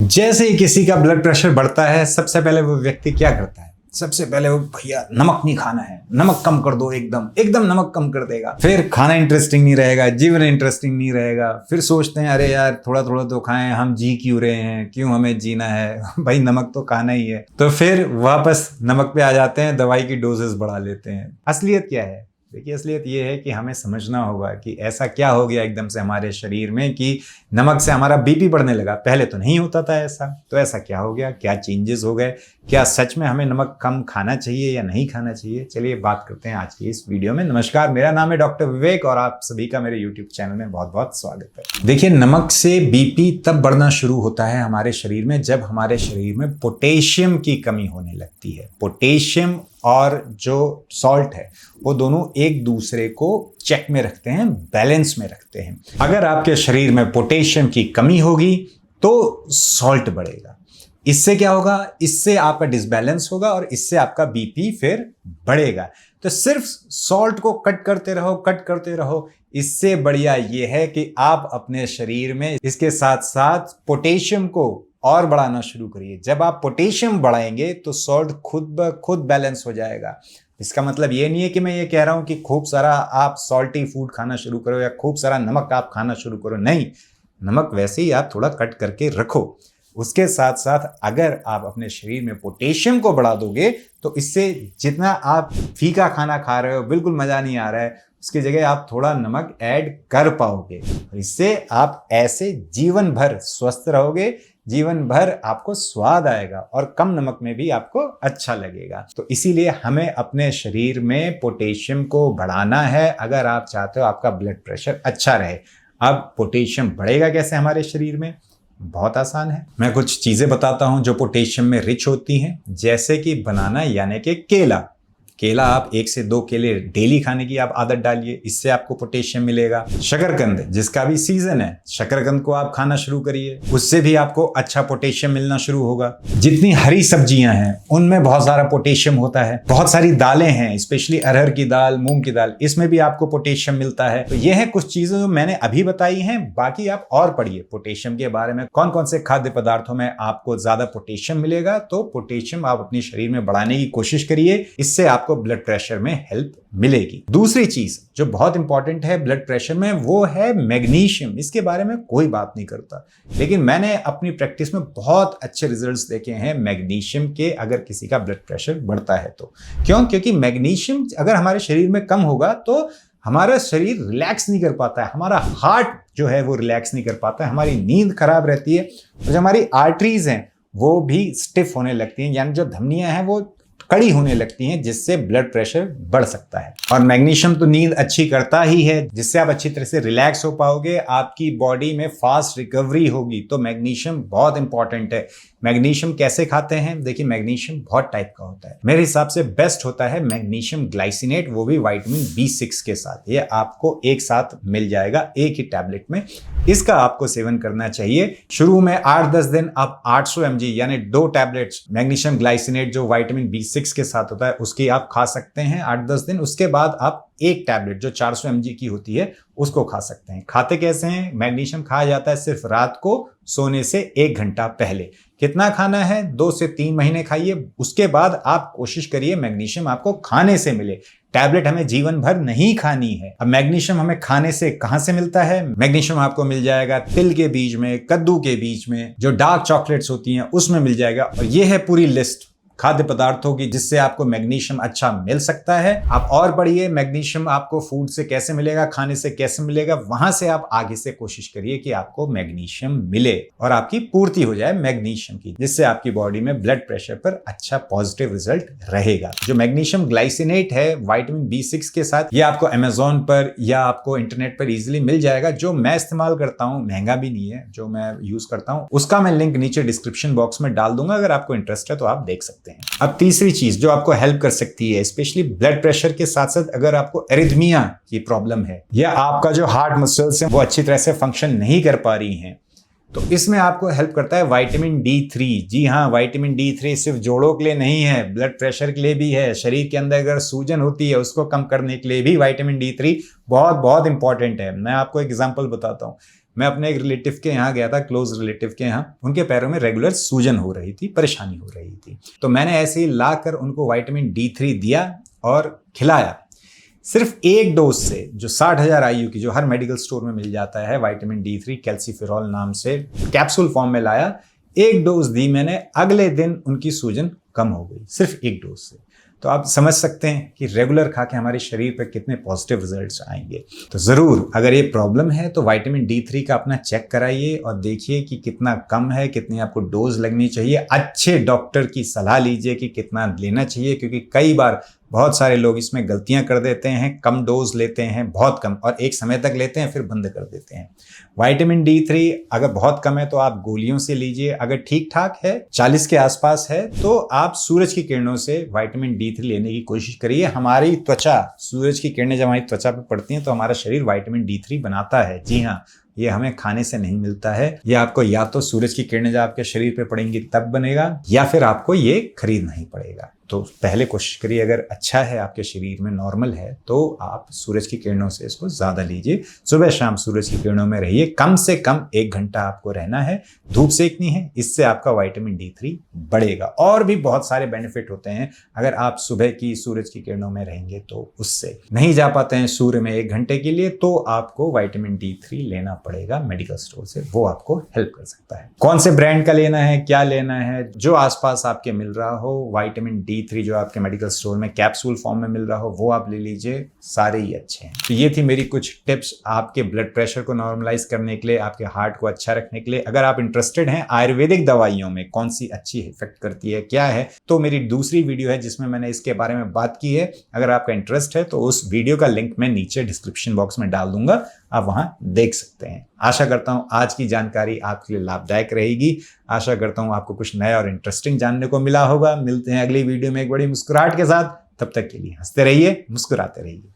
जैसे ही किसी का ब्लड प्रेशर बढ़ता है, सबसे पहले वो व्यक्ति क्या करता है? सबसे पहले वो भैया नमक नहीं खाना है, नमक कम कर दो, एकदम एकदम नमक कम कर देगा। फिर खाना इंटरेस्टिंग नहीं रहेगा, जीवन इंटरेस्टिंग नहीं रहेगा। फिर सोचते हैं अरे यार थोड़ा थोड़ा तो खाएं, हम जी क्यों रहे हैं, क्यों हमें जीना है भाई नमक तो खाना ही है। तो फिर वापस नमक पे आ जाते हैं, दवाई की डोजेस बढ़ा लेते हैं। असलियत क्या है? देखिए, असलियत ये है कि हमें समझना होगा कि ऐसा क्या हो गया एकदम से हमारे शरीर में कि नमक से हमारा बीपी बढ़ने लगा। पहले तो नहीं होता था ऐसा, तो ऐसा क्या हो गया, क्या चेंजेस हो गए, क्या सच में हमें नमक कम खाना चाहिए या नहीं खाना चाहिए? चलिए बात करते हैं आज की इस वीडियो में। नमस्कार, मेरा नाम है डॉक्टर विवेक और आप सभी का मेरे यूट्यूब चैनल में बहुत बहुत स्वागत है। देखिए, नमक से बीपी तब बढ़ना शुरू होता है हमारे शरीर में जब हमारे शरीर में पोटेशियम की कमी होने लगती है। पोटेशियम और जो सॉल्ट है वो दोनों एक दूसरे को चेक में रखते हैं, बैलेंस में रखते हैं। अगर आपके शरीर में पोटेशियम की कमी होगी तो सॉल्ट बढ़ेगा। इससे क्या होगा? इससे आपका डिसबैलेंस होगा और इससे आपका बीपी फिर बढ़ेगा। तो सिर्फ सॉल्ट को कट करते रहो। इससे बढ़िया ये है कि आप अपने शरीर में इसके साथ साथ पोटेशियम को और बढ़ाना शुरू करिए। जब आप पोटेशियम बढ़ाएंगे तो सॉल्ट खुद ब खुद बैलेंस हो जाएगा। इसका मतलब ये नहीं है कि मैं ये कह रहा हूं कि खूब सारा आप सॉल्टी फूड खाना शुरू करो या खूब सारा नमक आप खाना शुरू करो। नहीं, नमक वैसे ही आप थोड़ा कट करके रखो। उसके साथ साथ अगर आप अपने शरीर में पोटेशियम को बढ़ा दोगे तो इससे जितना आप फीका खाना खा रहे हो, बिल्कुल मजा नहीं आ रहा है, उसकी जगह आप थोड़ा नमक ऐड कर पाओगे। इससे आप ऐसे जीवन भर स्वस्थ रहोगे, जीवन भर आपको स्वाद आएगा और कम नमक में भी आपको अच्छा लगेगा। तो इसीलिए हमें अपने शरीर में पोटेशियम को बढ़ाना है अगर आप चाहते हो आपका ब्लड प्रेशर अच्छा रहे। अब पोटेशियम बढ़ेगा कैसे हमारे शरीर में? बहुत आसान है। मैं कुछ चीजें बताता हूं जो पोटेशियम में रिच होती हैं, जैसे कि बनाना यानी कि केला आप 1 से 2 केले डेली खाने की आप आदत डालिए, इससे आपको पोटेशियम मिलेगा। शकरकंद, जिसका भी सीजन है, शकरकंद को आप खाना शुरू करिए, उससे भी आपको अच्छा पोटेशियम मिलना शुरू होगा। जितनी हरी सब्जियां हैं उनमें बहुत सारा पोटेशियम होता है। बहुत सारी दालें हैं, स्पेशली अरहर की दाल, मूंग की दाल, इसमें भी आपको पोटेशियम मिलता है। तो ये है कुछ चीजें जो मैंने अभी बताई हैं। बाकी आप और पढ़िए पोटेशियम के बारे में, कौन कौन से खाद्य पदार्थों में आपको ज्यादा पोटेशियम मिलेगा। तो पोटेशियम आप अपने शरीर में बढ़ाने की कोशिश करिए, इससे आपको ब्लड प्रेशर में हेल्प मिलेगी। दूसरी चीज जो बहुत इंपॉर्टेंट है ब्लड प्रेशर में, वो है मैग्नीशियम। इसके बारे में कोई बात नहीं करता, लेकिन मैंने अपनी प्रैक्टिस में बहुत अच्छे रिजल्ट्स देखे हैं मैग्नीशियम के, अगर किसी का ब्लड प्रेशर बढ़ता है तो। क्योंकि मैग्नीशियम अगर हमारे शरीर में कम होगा तो हमारा शरीर रिलैक्स नहीं कर पाता है, हमारा हार्ट जो है वो रिलैक्स नहीं कर पाता है, हमारी नींद खराब रहती है, और जो हमारी आर्टरीज हैं वो भी स्टिफ होने लगती हैं, यानी जो धमनियां हैं वो कड़ी होने लगती हैं, जिससे ब्लड प्रेशर बढ़ सकता है। और मैग्नीशियम तो नींद अच्छी करता ही है, जिससे आप अच्छी तरह से रिलैक्स हो पाओगे, आपकी बॉडी में फास्ट रिकवरी होगी। तो मैग्नीशियम बहुत इंपॉर्टेंट है। मैग्नीशियम कैसे खाते हैं? देखिए, मैग्नीशियम बहुत टाइप का होता है। मेरे हिसाब से बेस्ट होता है मैग्नीशियम ग्लाइसिनेट, वो भी विटामिन B6 के साथ। ये आपको एक साथ मिल जाएगा एक ही टैबलेट में। इसका आपको सेवन करना चाहिए। शुरू में 8-10 दिन आप 800 mg यानी 2 टैबलेट्स मैग्नीशियम ग्लाइसिनेट जो विटामिन B6 के साथ होता है उसकी आप खा सकते हैं 8-10 दिन। उसके बाद आप एक टैबलेट जो 400 mg की होती है उसको खा सकते हैं। खाते कैसे हैं? मैग्नीशियम खाया जाता है सिर्फ रात को सोने से 1 घंटा पहले। कितना खाना है? 2 से 3 महीने खाइए। उसके बाद आप कोशिश करिए मैग्नीशियम आपको खाने से मिले। टैबलेट हमें जीवन भर नहीं खानी है। अब मैग्नीशियम हमें खाने से कहां से मिलता है? मैग्नीशियम आपको मिल जाएगा तिल के बीज में, कद्दू के बीज में, जो डार्क चॉकलेट्स होती हैं उसमें मिल जाएगा। और ये है पूरी लिस्ट खाद्य पदार्थों की जिससे आपको मैग्नीशियम अच्छा मिल सकता है। आप और पढ़िए मैग्नीशियम आपको फूड से कैसे मिलेगा, खाने से कैसे मिलेगा, वहां से आप आगे से कोशिश करिए कि आपको मैग्नीशियम मिले और आपकी पूर्ति हो जाए मैग्नीशियम की, जिससे आपकी बॉडी में ब्लड प्रेशर पर अच्छा पॉजिटिव रिजल्ट रहेगा। जो मैग्नीशियम ग्लाइसिनेट है विटामिन B6 के साथ, ये आपको अमेजोन पर या आपको इंटरनेट पर इजिली मिल जाएगा। जो मैं इस्तेमाल करता हूँ, महंगा भी नहीं है, जो मैं यूज करता हूँ उसका मैं लिंक नीचे डिस्क्रिप्शन बॉक्स में डाल दूंगा, अगर आपको इंटरेस्ट है तो आप देख सकते हैं। अब तीसरी चीज जो आपको हेल्प कर सकती है, स्पेशली ब्लड प्रेशर के साथ साथ अगर आपको एरिथमिया की प्रॉब्लम है या आपका जो हार्ट मसल्स हैं वो अच्छी तरह से फंक्शन नहीं कर पा रही हैं, तो इसमें आपको हेल्प करता है विटामिन D3। जी हाँ, विटामिन D3 सिर्फ जोड़ों के लिए नहीं है, ब्लड प्रेशर के लिए भी है। शरीर के अंदर अगर सूजन होती है उसको कम करने के लिए भी विटामिन D3 बहुत बहुत इंपॉर्टेंट है। मैं आपको एग्जांपल बताता हूँ। मैं अपने एक रिलेटिव के यहाँ गया था, क्लोज रिलेटिव के यहाँ। उनके पैरों में रेगुलर सूजन हो रही थी, परेशानी हो रही थी। तो मैंने ऐसे ही लाकर उनको विटामिन D3 दिया और खिलाया। सिर्फ एक डोज से, जो 60,000 IU की, जो हर मेडिकल स्टोर में मिल जाता है, विटामिन D3 कैल्सीफेरॉल नाम से कैप्सूल फॉर्म में लाया। एक डोज दी मैंने, अगले दिन उनकी सूजन कम हो गई, सिर्फ एक डोज से। तो आप समझ सकते हैं कि रेगुलर खा के हमारे शरीर पर कितने पॉजिटिव रिजल्ट्स आएंगे। तो ज़रूर अगर ये प्रॉब्लम है तो विटामिन D3 का अपना चेक कराइए और देखिए कि कितना कम है, कितनी आपको डोज लगनी चाहिए। अच्छे डॉक्टर की सलाह लीजिए कि कितना लेना चाहिए, क्योंकि कई बार बहुत सारे लोग इसमें गलतियां कर देते हैं, कम डोज लेते हैं, बहुत कम, और एक समय तक लेते हैं फिर बंद कर देते हैं। विटामिन D3 अगर बहुत कम है तो आप गोलियों से लीजिए, अगर ठीक ठाक है 40 के आसपास है तो आप सूरज की किरणों से विटामिन D3 लेने की कोशिश करिए। हमारी त्वचा, सूरज की किरणें जब हमारी त्वचा पर पड़ती हैं तो हमारा शरीर विटामिन D3 बनाता है। जी हाँ, ये हमें खाने से नहीं मिलता है। ये आपको या तो सूरज की किरणें जब आपके शरीर पे पड़ेंगी तब बनेगा, या फिर आपको ये खरीदना ही पड़ेगा। तो पहले कोशिश करिए, अगर अच्छा है आपके शरीर में, नॉर्मल है, तो आप सूरज की किरणों से इसको ज़्यादा लीजिए। सुबह शाम सूरज की किरणों में रहिए, कम से कम 1 घंटा आपको रहना है, धूप सेकनी है, इससे आपका विटामिन D3 बढ़ेगा। और भी बहुत सारे बेनिफिट होते हैं अगर आप सुबह की सूरज की किरणों में रहेंगे तो। उससे नहीं जा पाते हैं सूर्य में 1 घंटे के लिए, तो आपको विटामिन D3 लेना पड़ेगा मेडिकल स्टोर से, वो आपको हेल्प कर सकता है। कौन से ब्रांड का लेना है, क्या लेना है, जो आसपास आपके मिल रहा हो। विटामिन D3 जो आपके मेडिकल स्टोर में कैप्सूल फॉर्म में मिल रहा हो वो आप ले लीजिए, सारे ही अच्छे हैं। तो ये थी मेरी कुछ टिप्स आपके ब्लड प्रेशर को नॉर्मलाइज करने के लिए, आपके हार्ट को अच्छा रखने के लिए। अगर आप इंटरेस्टेड हैं आयुर्वेदिक दवाइयों में कौन सी अच्छी इफेक्ट करती है, क्या है, तो मेरी दूसरी वीडियो है जिसमें मैंने इसके बारे में बात की है। अगर आपका इंटरेस्ट है तो उस वीडियो का लिंक मैं नीचे डिस्क्रिप्शन बॉक्स में डाल दूंगा, आप वहां देख सकते हैं। आशा करता हूं आज की जानकारी आपके लिए लाभदायक रहेगी। आशा करता हूं आपको कुछ नया और इंटरेस्टिंग जानने को मिला होगा। मिलते हैं अगली वीडियो में एक बड़ी मुस्कुराहट के साथ। तब तक के लिए हंसते रहिए, मुस्कुराते रहिए।